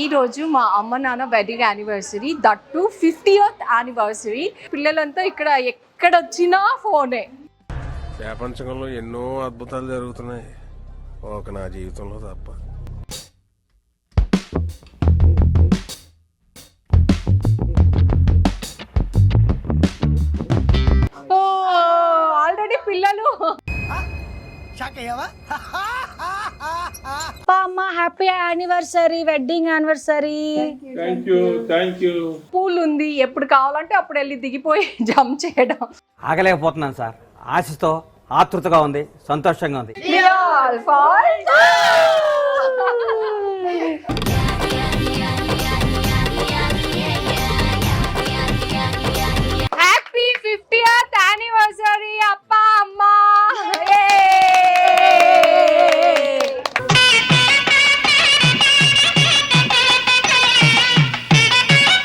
ఈ రోజు మా అమ్మ నాన్న wedding anniversary, that to 50th anniversary. పిల్లలంతా ఇక్కడ ఎక్కడొచ్చినా ఫోనే. ప్రపంచంలో ఎన్నో అద్భుతాలు జరుగుతున్నాయి, ఒక నా జీవితంలో తప్ప. ఆల్రెడీ పిల్లలు అమ్మ happy anniversary, wedding anniversary. Thank you. Pool ఉంది, ఎప్పుడు కావాలంటే అప్పుడు వెళ్ళి దిగిపోయి జంప్ చేయడం. ఆగలేకపోతున్నాను సార్, ఆశతో ఆతృతగా ఉంది, సంతోషంగా ఉంది. హ్యాపీ 50th యానివర్సరీ అప్పా అమ్మా.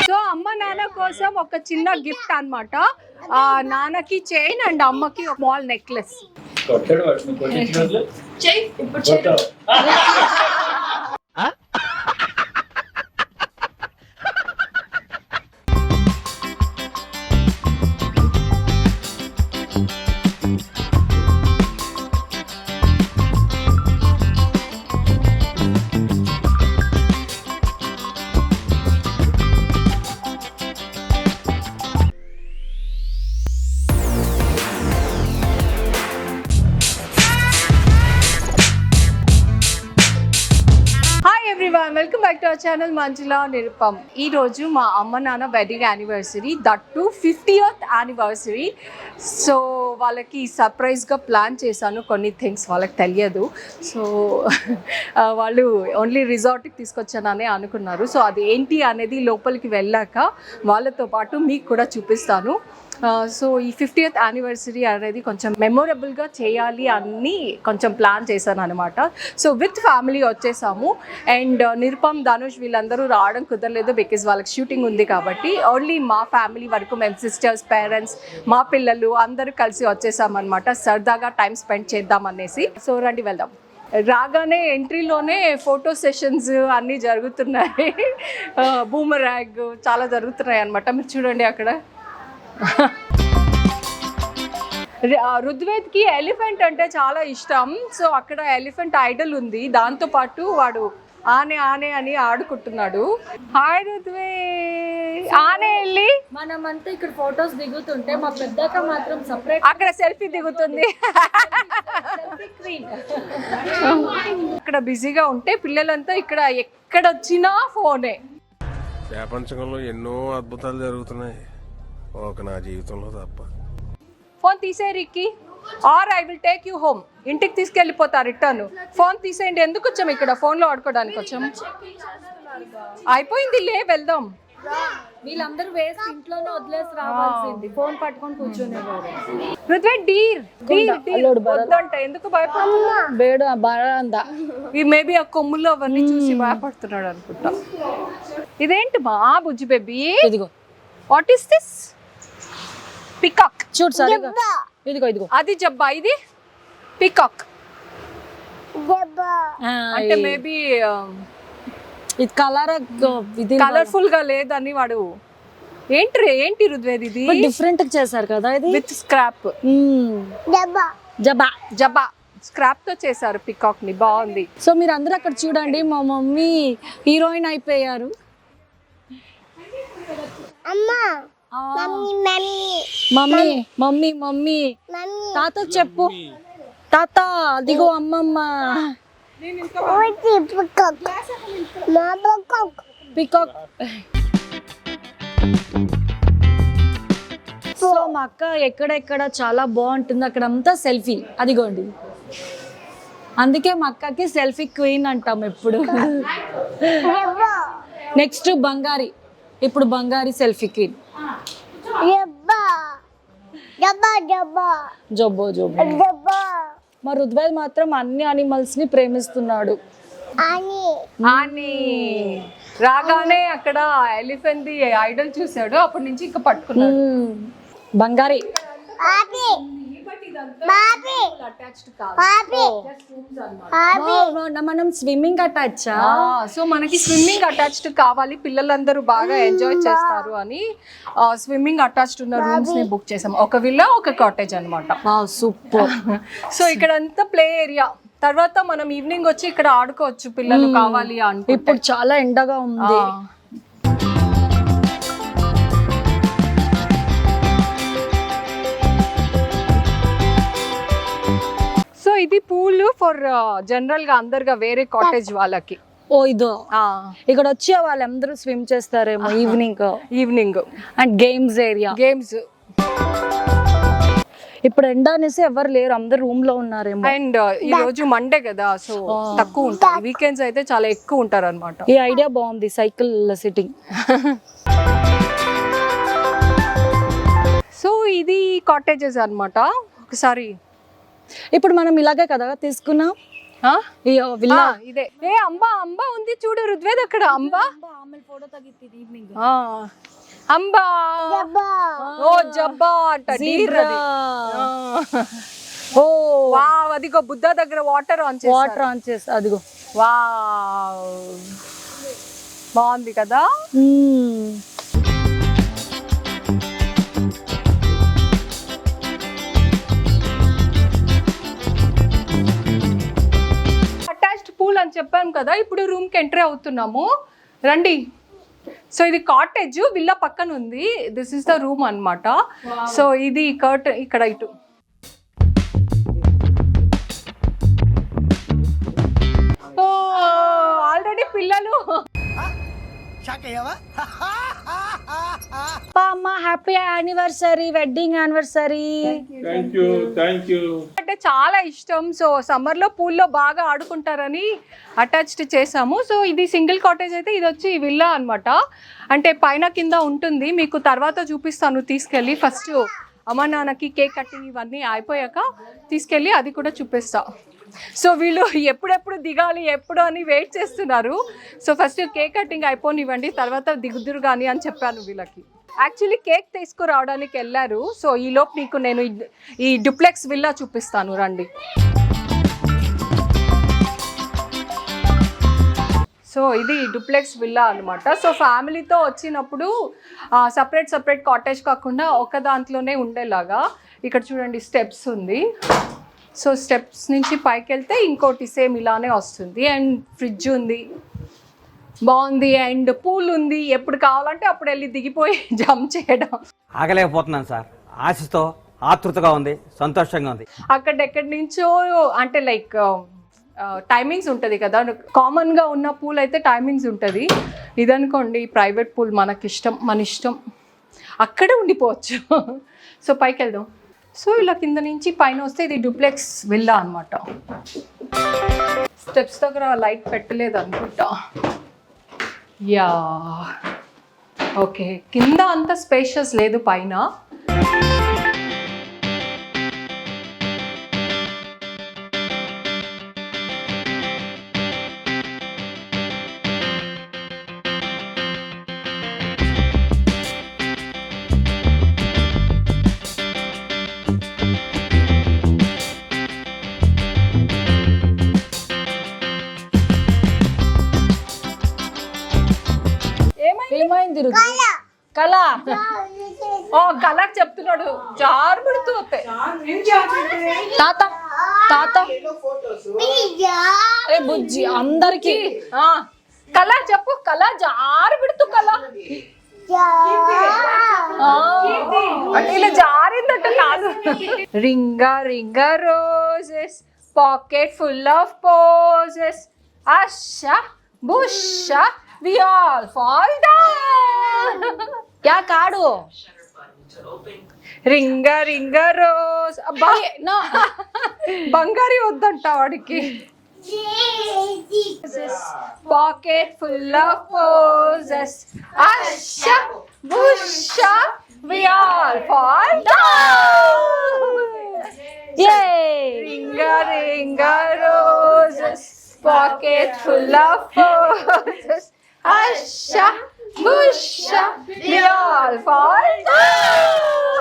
సో అమ్మ నాన్న కోసం ఒక చిన్న గిఫ్ట్ అన్నమాట. నాన్నకి చైన్ అండ్ అమ్మకి ఒక small necklace. Welcome back to our channel Manjula Nirupam. ఈ రోజు మా అమ్మ నాన్న wedding anniversary, that to 50th anniversary. So వాళ్ళకి సర్ప్రైజ్గా ప్లాన్ చేశాను, కొన్ని థింగ్స్ వాళ్ళకి తెలియదు. సో వాళ్ళు ఓన్లీ రిసార్ట్కి తీసుకొచ్చానని అనుకున్నారు. సో అది ఏంటి అనేది లోపలికి వెళ్ళాక వాళ్ళతో పాటు మీకు కూడా చూపిస్తాను. సో ఈ 50th యానివర్సరీ అనేది కొంచెం మెమొరబుల్గా చేయాలి అని కొంచెం ప్లాన్ చేశాను అనమాట. సో విత్ ఫ్యామిలీ వచ్చేసాము. అండ్ నిరుపమ్, ధనుష్ వీళ్ళందరూ రావడం కుదరలేదు, బికాజ్ వాళ్ళకి షూటింగ్ ఉంది కాబట్టి. ఓన్లీ మా ఫ్యామిలీ వరకు, మేము సిస్టర్స్, పేరెంట్స్, మా పిల్లలు అందరూ కలిసి వచ్చేసామన్నమాట. సరదాగా టైం స్పెండ్ చేద్దాం అనేసి. సో రండి వెళ్దాం. రాగానే ఎంట్రీలోనే ఫోటో సెషన్స్ అన్నీ జరుగుతున్నాయి. బూమరాగ్ చాలా జరుగుతున్నాయి అనమాట. మీరు చూడండి అక్కడ. రుద్వేద్కి ఎలిఫెంట్ అంటే చాలా ఇష్టం. సో అక్కడ ఎలిఫెంట్ ఐడల్ ఉంది, దాంతోపాటు వాడు ఆనే ఆనే అని ఆడుకుంటున్నాడు. హాయ్ రుద్వే. ఆనే వెళ్ళి మనమంతా ఇక్కడ ఫొటోస్ దిగుతుంటే మా పెద్దక్క మాత్రం సపరేట్ అక్కడ సెల్ఫీ దిగుతుంది. ఇక్కడ బిజీగా ఉంటే పిల్లలంతా ఇక్కడ ఎక్కడొచ్చినా ఫోనే. ప్రపంచంలో ఎన్నో అద్భుతాలు జరుగుతున్నాయి, ఒక నా జీవితంలో తప్ప. ఫోన్ తీసే Ricky, or I will take you home. ఇంటికి తీసుకెళ్ళిపోతా రిటర్న్. ఫోన్ తీసేయండి. ఎందుకు వచ్చాము ఇక్కడ? ఫోన్లో ఆడుకోవడానికి వచ్చాము. అయిపోయింది, లే వెళ్దాం. వీళ్ళందరూ వేసి ఇంట్లోనే వదిలేసి రావాల్సింది, ఫోన్ పట్టుకొని కూర్చునేవారు. వద్దంట, ఎందుకు భయపడుతున్నా? మేబీ ఆ కొమ్ముల్లో అవన్నీ చూసి భయపడుతున్నాడు అనుకుంటా. ఇదేంటి మా బుజ్జి బేబీ? ఇదిగో, వాట్ ఈస్ దిస్? పికాక్. చూడు సార్, ఇదిగో ఇదిగో, అది జబ్బా, ఇది పికాక్. అంటే మేబీ ఇది కలర్, ఇది కలర్ఫుల్ గా లేదని వాడు. ఏంటి రుద్వేది ఇది? డిఫరెంట్ చేశారు కదా ఇది, విత్ స్క్రాప్. జబా స్క్రాప్ తో చేశారు పికాక్ ని, బాగుంది. సో మీరు అందరూ అక్కడ చూడండి, మా మమ్మీ హీరోయిన్ అయిపోయారు. మమ్మీ మమ్మీ మమ్మీ తాత చెప్పు, తాత అదిగో అమ్మమ్మ పికాక్. సో మా అక్క ఎక్కడెక్కడ చాలా బాగుంటుంది, అక్కడ అంతా సెల్ఫీ. అదిగోండి, అందుకే మా అక్కకి సెల్ఫీ క్వీన్ అంటాం ఎప్పుడు. నెక్స్ట్ బంగారి, ఇప్పుడు బంగారి సెల్ఫీ క్వీన్. జబ్బో జబ్బో. మా రుద్వేద్ మాత్రం అన్ని అనిమల్స్ ని ప్రేమిస్తున్నాడు. రాగానే అక్కడ ఎలిఫెంట్ ది ఐడల్ చూసాడు, అప్పటి నుంచి ఇంకా పట్టుకున్నాడు. బంగారి అటాచ్డ్ కాదు. మనం స్విమ్మింగ్ అటాచా? సో మనకి స్విమ్మింగ్ అటాచ్డ్ కావాలి, పిల్లలందరూ బాగా ఎంజాయ్ చేస్తారు అని స్విమ్మింగ్ అటాచ్డ్ ఉన్న రూమ్స్ ని బుక్ చేసాం. ఒక విల్లా ఒక కాటేజ్ అన్నమాట. సూపర్. సో ఇక్కడ అంతా ప్లే ఏరియా. తర్వాత మనం ఈవినింగ్ వచ్చి ఇక్కడ ఆడుకోవచ్చు పిల్లలు కావాలి అంటే. ఇప్పుడు చాలా ఎండగా ఉంది. సో ఇది పూల్ ఫర్ జనరల్ గా అందరుగా వేరే కాటేజ్ వాళ్ళకి. ఇదో ఇక్కడ వచ్చి వాళ్ళందరూ స్విమ్ చేస్తారేమో evening. And games area. Games. ఇప్పుడు ఎండ అనేసి ఎవరు లేరు, అందరు రూమ్ లో ఉన్నారేమో. అండ్ ఈ రోజు మండే కదా, సో తక్కువ ఉంటారు. వీకెండ్స్ అయితే చాలా ఎక్కువ ఉంటారు అనమాట. ఈ ఐడియా బాగుంది, సైకిల్ సిట్టింగ్. సో ఇది కాటేజెస్ అన్నమాట. ఒకసారి ఇప్పుడు మనం ఇలాగే కదా తీసుకున్నాం విల్లా. ఇదే. అంబా ఉంది చూడు రుద్వేద్ అక్కడ. అంబా అంబా ఓ జబ్బా అంట. ఓ వావ్, అదిగో బుద్ధ దగ్గర వాటర్ ఆన్ చేసి అదిగో. వావ్, బాగుంది కదా. అటాచ్డ్ పూల్ అని చెప్పాను కదా. ఇప్పుడు రూమ్ కి ఎంట్రీ అవుతున్నాము, రండి. సో ఇది కాటేజ్, విల్లా పక్కన ఉంది. దిస్ ఇస్ ద రూమ్ అన్నమాట. సో ఇది కర్టన్ ఇక్కడ ఇటు. ఆల్రెడీ పిల్లలు అమ్మ happy anniversary, wedding anniversary. Thank you. అంటే చాలా ఇష్టం. సో సమ్మర్ లో పూల్ లో బాగా ఆడుకుంటారని అటాచ్డ్ చేసాము. సో ఇది సింగిల్ కాటేజ్ అయితే, ఇది వచ్చి విల్లా అన్నమాట. అంటే పైన కింద ఉంటుంది. మీకు తర్వాత చూపిస్తాను తీసుకెళ్ళి. ఫస్ట్ అమ్మ నాన్నకి కేక్ కటింగ్ ఇవన్నీ అయిపోయాక తీసుకెళ్ళి అది కూడా చూపిస్తా. సో వీళ్ళు ఎప్పుడెప్పుడు దిగాలి ఎప్పుడు అని వెయిట్ చేస్తున్నారు. సో ఫస్ట్ కేక్ కటింగ్ అయిపోనివ్వండి, తర్వాత దిగుదురు కానీ అని చెప్పాను వీళ్ళకి. యాక్చువల్లీ కేక్ తీసుకురావడానికి వెళ్ళారు. సో ఈలోపు నీకు నేను ఈ డూప్లెక్స్ విల్లా చూపిస్తాను, రండి. సో ఇది డూప్లెక్స్ విల్లా అనమాట. సో ఫ్యామిలీతో వచ్చినప్పుడు సపరేట్ కాటేజ్ కాకుండా ఒక దాంట్లోనే ఉండేలాగా. ఇక్కడ చూడండి స్టెప్స్ ఉంది. సో స్టెప్స్ నుంచి పైకి వెళ్తే ఇంకోటి సేమ్ ఇలానే వస్తుంది. అండ్ ఫ్రిడ్జ్ ఉంది, బాగుంది. అండ్ పూల్ ఉంది, ఎప్పుడు కావాలంటే అప్పుడు వెళ్ళి దిగిపోయి జంప్ చేయడం. ఆగలేకపోతున్నాను సార్, ఆశతో ఆతృతగా ఉంది, సంతోషంగా ఉంది. అక్కడెక్కడి నుంచో అంటే లైక్ టైమింగ్స్ ఉంటుంది కదా. కామన్గా ఉన్న పూల్ అయితే టైమింగ్స్ ఉంటుంది. ఇదనుకోండి ప్రైవేట్ పూల్, మనకిష్టం, మన ఇష్టం, అక్కడే ఉండిపోవచ్చు. సో పైకి వెళ్దాం. సో ఇలా కింద నుంచి పైన వస్తే ఇది డూప్లెక్స్ విల్లా అనమాట. స్టెప్స్ దగ్గర లైట్ పెట్టలేదు అనుకుంటా. యా ఓకే, కింద అంత స్పేషియస్ లేదు, పైన. ఏమైంది కళ? ఓ కళ చెప్తున్నాడు, జారుబడుతూ తాత తాత ఏ బుజ్జి అందరికి కళ చెప్పు. కళ జారుబడుతూ కళ ఇలా జారిందట కాదు. Ring a ring a roses, pocket full of posies, ఆశా బుషా we all fall down. क्या काड़ो రింగా రింగా రోజ్. అబ్బా బంగారి వద్దంట వాడికి. పాకెట్ ఫుల్ ఆఫ్ పోజెస్, ఆశా బుషా we all fall down. Ring a ring a roses, pocket full of posies, Asha, Busha, we all fall down.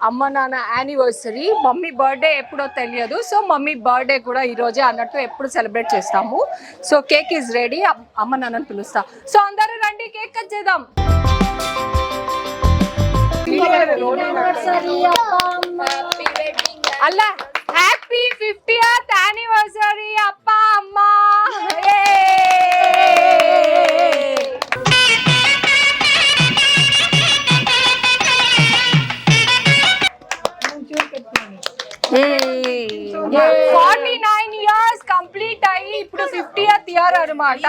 అమ్మ నాన్న యానివర్సరీ, మమ్మీ బర్త్డే ఎప్పుడో తెలియదు. సో మమ్మీ బర్త్డే కూడా ఈ రోజే అన్నట్టు ఎప్పుడు సెలబ్రేట్ చేస్తాము. So cake is ready. అమ్మ నాన్నని పిలుస్తా. సో అందరూ రండి, కేక్ కట్ చేద్దాం. అల్లా హ్యాపీ 50th యానివర్సరీ అప్ప అమ్మ. Yay. 49 years కంప్లీట్ అయ్యి ఇప్పుడు 50th ఇయర్ అన్నమాట.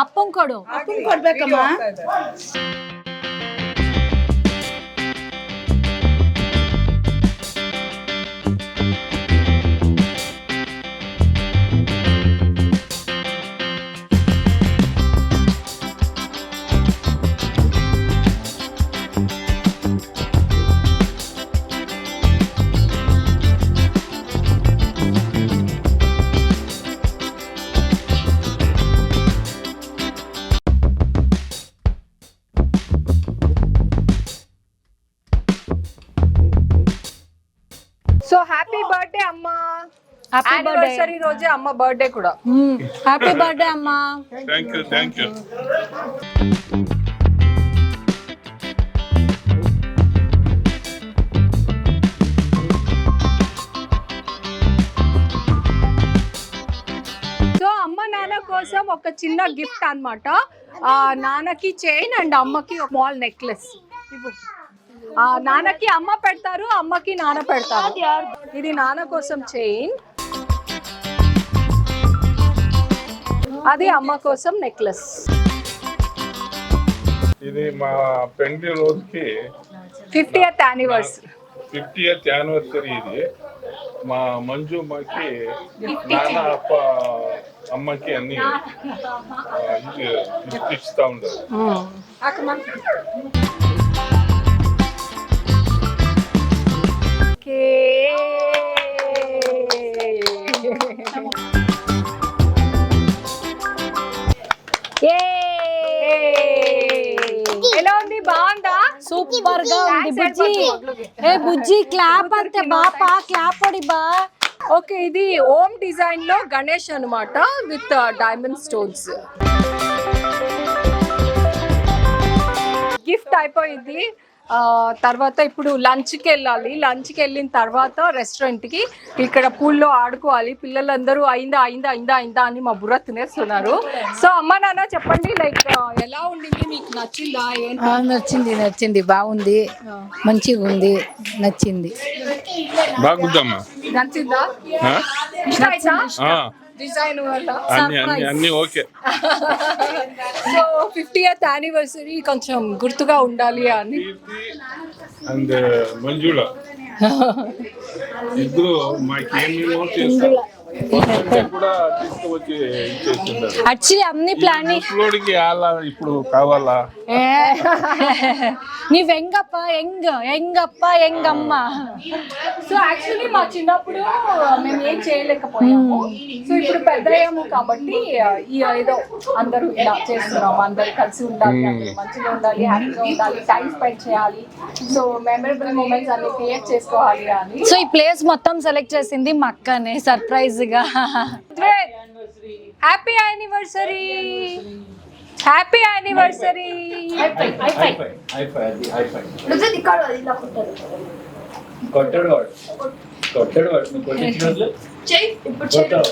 అప్పం కొడు ಕೊಡ್ಬೇಕಮ್ಮ. సో హ్యాపీ బర్త్డే అమ్మ. Happy birthday. యానివర్సరీ రోజే అమ్మ బర్త్డే కూడా. హ్యాపీ బర్త్డే అమ్మా. Thank you, thank you. So అమ్మ నాన్న కోసం ఒక చిన్న గిఫ్ట్ అన్నమాట. నాన్నకి చైన్ అండ్ అమ్మకి ఒక స్మాల్ నెక్లెస్. నాన్నకి అమ్మ పెడతారు, అమ్మకి నాన్న పెడతారు. ఇది నాన్న కోసం చైన్, అది అమ్మ కోసం నెక్లెస్. ఇది మా పెండి రోజుకి 50th యానివర్సరీ. 50th anniversary. ఇది మా మంజు మాకి నాన్న అప్ప అమ్మకి అన్ని గిఫ్ట్ ఇస్తా ఉండదు. ఎలా ఉంది? బాగుందా? సూపర్ గా ఉంది బుజ్జి. ఏ బుజ్జి క్లాప్ అంతే బాపా, క్లాప్ పడి బా. ఓకే, ఇది ఓం డిజైన్ లో గణేష్ అన్నమాట విత్ డైమండ్ స్టోన్స్. గిఫ్ట్ అయిపోయింది. తర్వాత ఇప్పుడు లంచ్కి వెళ్ళాలి. లంచ్కి వెళ్ళిన తర్వాత రెస్టారెంట్కి ఇక్కడ పూల్లో ఆడుకోవాలి. పిల్లలందరూ అయిందా అయిందా అయిందా అయిందా అని మా బుర్ర తినేస్తున్నారు. సో అమ్మ నాన్న చెప్పండి, లైక్ ఎలా ఉండింది, మీకు నచ్చిందా? నచ్చింది బాగుంది, మంచిగా ఉంది, నచ్చింది. బాగుందమ్మా. నచ్చిందా? ఇష్టమైందా డిజైన్ వల్ల? అన్ని ఓకే. సో 50th యానివర్సరీ కొంచెం గుర్తుగా ఉండాలి అని. అండ్ మంజుల ఇద్దరు మాకేమేమో చేస్తారు, కూడా తీసుకువచ్చి ఇచ్చేస్తున్నారు. యాక్చువల్లీ అన్ని ప్లానింగ్ ఇంట్లోకి ఇప్పుడు కావాలా? నీ వెంగప్ప ఎంగప్ప ఎంగమ్మ. సో యాక్చువల్లీ మా చిన్నప్పుడు మేము ఏం చేయలేకపోయాము. సో ఇప్పుడు పెద్ద అయ్యాము కాబట్టి ఏదో అందరూ ఇలా చేస్తున్నాము. అందరూ కలిసి ఉండాలి, అందరూ మంచిగా ఉండాలి, హ్యాపీగా ఉండాలి, టైం స్పెండ్ చేయాలి. సో మెమరబుల్ మూమెంట్స్ అన్ని క్రియేట్ చేసుకోవాలి అని. సో ఈ ప్లేస్ మొత్తం సెలెక్ట్ చేసింది మా అక్కనే సర్ప్రైజ్ గా. Happy anniversary, happy anniversary. కొట్టాడు వాడు నువ్వు కొట్టించిన రోజు కొట్టావు.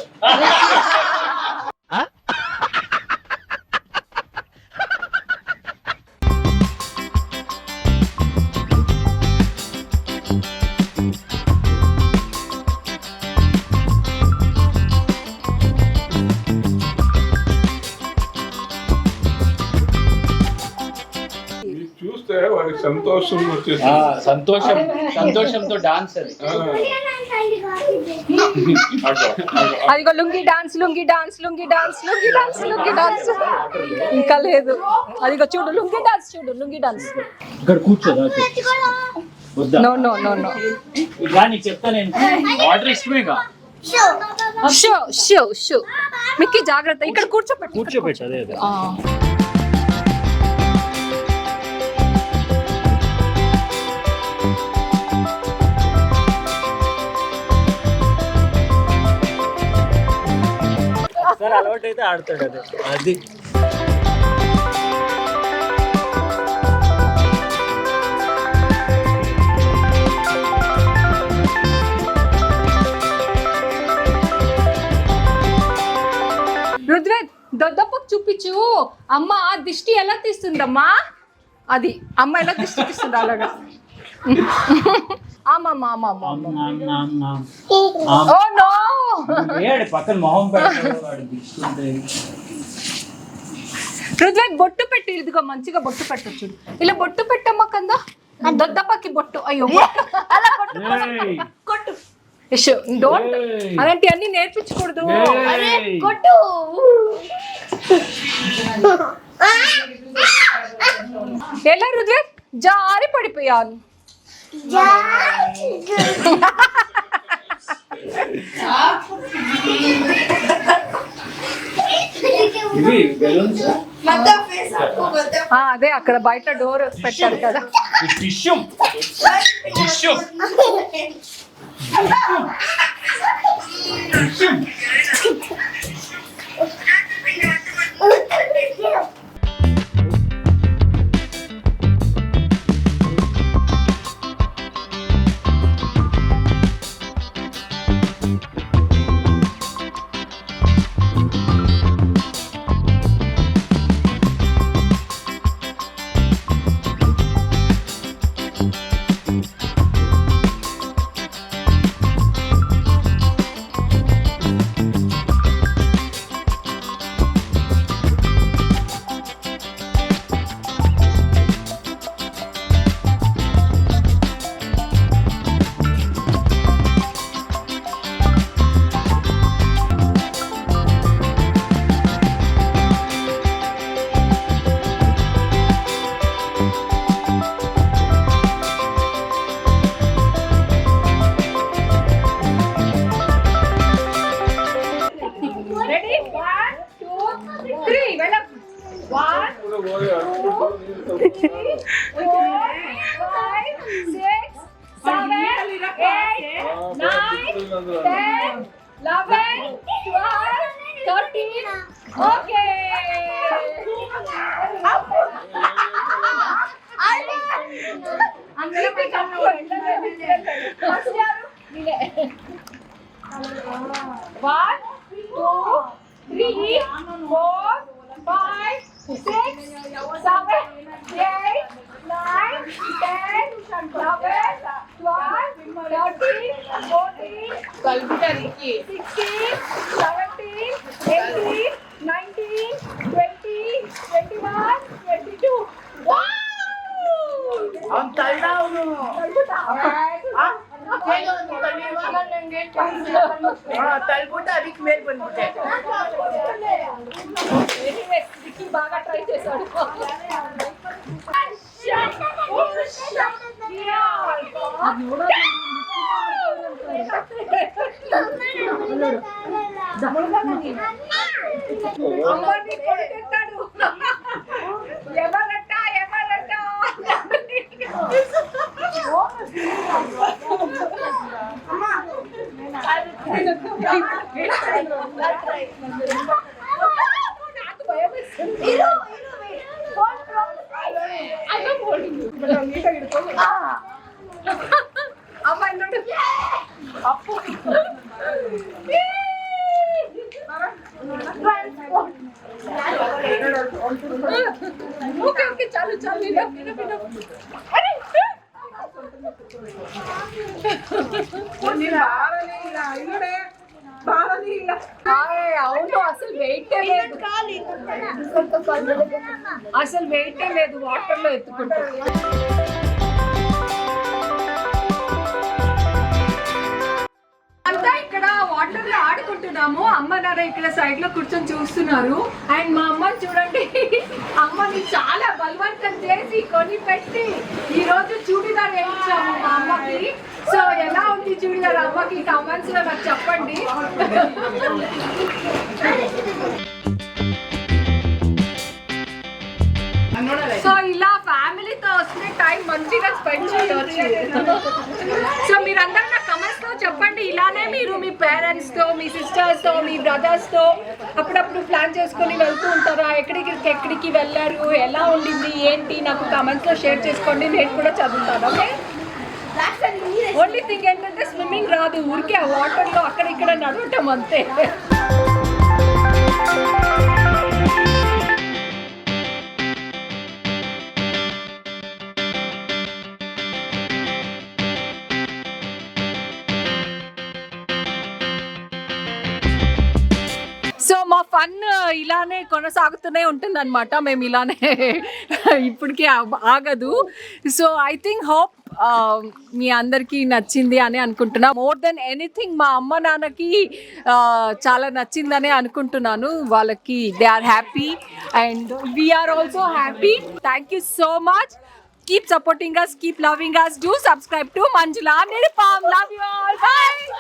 చూస్తే వాడికి సంతోషం వచ్చేసి సంతోషంతో డాన్స్ అది. అదిగో lungi dance lungi dance lungi dance lungi dance lungi dance ఇంకా లేదు. అదిగో చూడు లుంగి డాన్స్, చూడు లుంగి డాన్స్. ఇక్కడ కూర్చోదా? వద్దా? No no no no. ఇలా నీకు చెప్తా నేను. వాటర్ ఇష్టమేగా? Show show show. మిక్కీ జాగ్రత్త, ఇక్కడ కూర్చోపెట్టు. అదే అదే. సార్ అలవాటు అయితే ఆడతాడు అదే అది. రుద్వేద్ దొద్దప్పకు చూపించు. అమ్మ దిష్టి ఎలా తీస్తుందమ్మా? అది అమ్మ ఎలా దిష్టి తీస్తుంది అలాగా. Oh no. పక్కన మొహం పెడతాడు. రుద్వేద్ బొట్టు పెట్టి, ఇదిగో మంచిగా బొట్టు పెట్టచ్చు. ఇలా బొట్టు పెట్టమ్మా కందా. దొద్దప్పకి బొట్టు. అయ్యో అలా కొట్టు. డోంట్ అలాంటి అన్ని నేర్పించకూడదు. కొట్టు. ఎలా రుద్వేద్? జారి పడిపోయాను. అదే అక్కడ బయట డోర్ పెట్టారు కదా. బాగా ట్రై చేశాడు. అవును అసలు వెయిట్ లేదు, అసలు వెయిట్ లేదు, వాటర్ లో ఎత్తుకుంటా. అంతా ఇక్కడ వాటర్ లో ఆడుకుంటున్నాము. అమ్మ నాన్న ఇక్కడ సైడ్ లో కూర్చొని చూస్తున్నారు. అండ్ మా అమ్మని చూడండి, అమ్మని చాలా బలవంతం చేసి కొని పెట్టి ఈ రోజు చూడిదార్ వేయించాము మా అమ్మకి. సో ఎలా ఉంది చూడిదార్ అమ్మకి? కామెంట్స్ లో నాకు చెప్పండి. సో ఇలా ఫ్యామిలీతో వస్తే టైం మంచిగా స్పెండ్ చేయవచ్చు. సో మీరందరూ నా కమెంట్స్ తో చెప్పండి, ఇలానే మీరు మీ పేరెంట్స్ తో, మీ సిస్టర్స్ తో, మీ బ్రదర్స్ తో అప్పుడప్పుడు ప్లాన్ చేసుకొని వెళ్తూ ఉంటారా? ఎక్కడికి వెళ్ళారు, ఎలా ఉండింది, ఏంటి, నాకు కమెంట్స్ లో షేర్ చేసుకోండి, నేను కూడా చదువుతాను. ఓకే, ఓన్లీ థింగ్ ఏంటంటే స్విమ్మింగ్ రాదు, ఊరికే ఆ వాటర్ లో అక్కడ ఇక్కడ నడవటం అంతే. సో మా ఫన్ ఇలానే కొనసాగుతూనే ఉంటుంది అనమాట. మేము ఇలానే ఇప్పటికీ ఆగదు. సో ఐ థింక్ హోప్ మీ అందరికీ నచ్చింది అని అనుకుంటున్నా. మోర్ దెన్ ఎనీథింగ్ మా అమ్మ నాన్నకి చాలా నచ్చిందని అనుకుంటున్నాను. వాళ్ళకి they are happy and we're also happy. Thank you so much. Keep supporting us, keep loving us. Do subscribe to Manjula Nirupam. Love you all. Bye.